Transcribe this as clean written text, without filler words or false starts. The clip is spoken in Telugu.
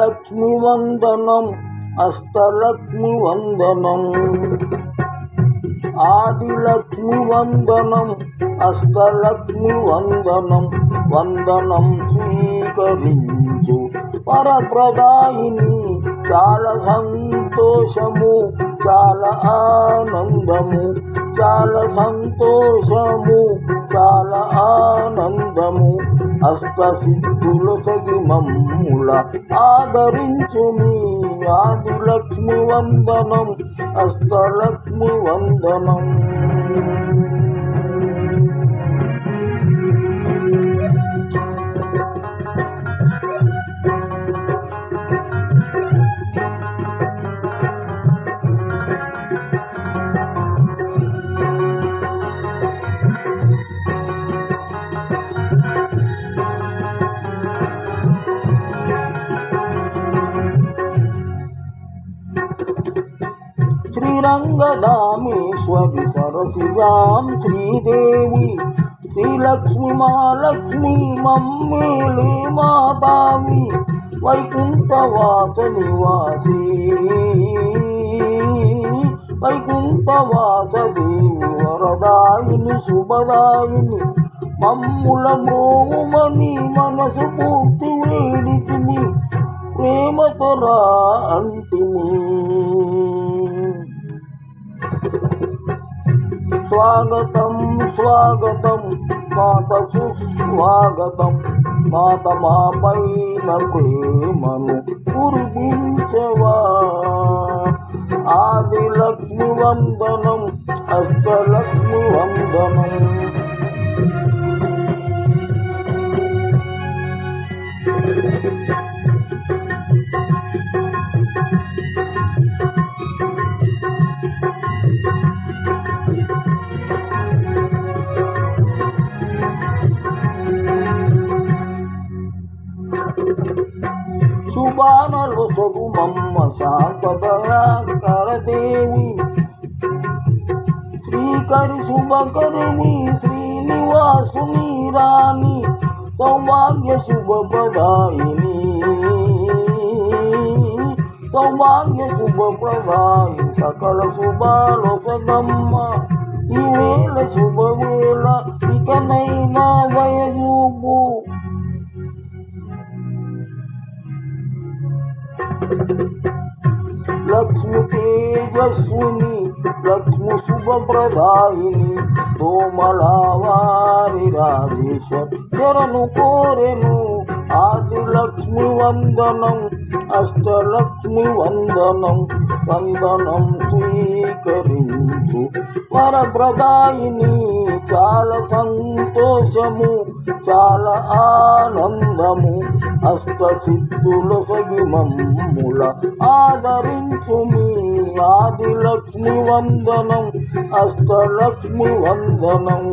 అష్టలక్ష్మి వందనం అష్టలక్ష్మి వందనం ఆదిలక్ష్మి వందనం అష్టలక్ష్మి వందనం వందనం స్వీకరించు వరప్రదాయిని చాలా సంతోషము చాలా ఆనందము చాలా సంతోషము చాలా ఆనందము అష్టసిద్ధుల సగి మమ్ముల ఆదరించు మీ ఆదిలక్ష్మి వందనం అష్టలక్ష్మి వందనం శ్రీరంగదామేశ్వరి సరసిజాం శ్రీదేవి శ్రీలక్ష్మి మహాలక్ష్మి మమ్మేలే మాతావి వైకుంఠవాస నివాసి వైకుంఠవాస దేవి వరదాయిని శుభదాయిని మమ్ముల మ్రోమని మనసు పూర్తి వేడితిని ప్రేమతో రా అంటిని స్వాగతం స్వాగతం మాత సుస్వాగతం మాత మా పైన ప్రేమను కురిపించవా ఆదిలక్ష్మి వందనం అష్టలక్ష్మి వందనం శుభానలు సగుమమ్మ శాంతదయాకరదేవి శ్రీకరి శుభకరిణి శ్రీనివాసుని రాణి సౌభాగ్య శుభప్రదాయిని సౌభాగ్య శుభప్రదాయి సకల శుభాలు సగమ్మ ఈ వేళ శుభవేళ ఇకనైనా వయజూపు లక్ష్మి తేజస్విని లక్ష్మి శుభప్రదాయిని కోమలావారి రాజేశ శరణు కోరెను ఆదిలక్ష్మి వందనం అష్టలక్ష్మి వందనం వందనం స్వీకరించు వరప్రదాయిని చాలా సంతోషము చాలా ఆనందము అష్టసిద్ధుల సగి మమ్ముల ఆదరించు మీ ఆదిలక్ష్మి వందనం అష్టలక్ష్మి వందనం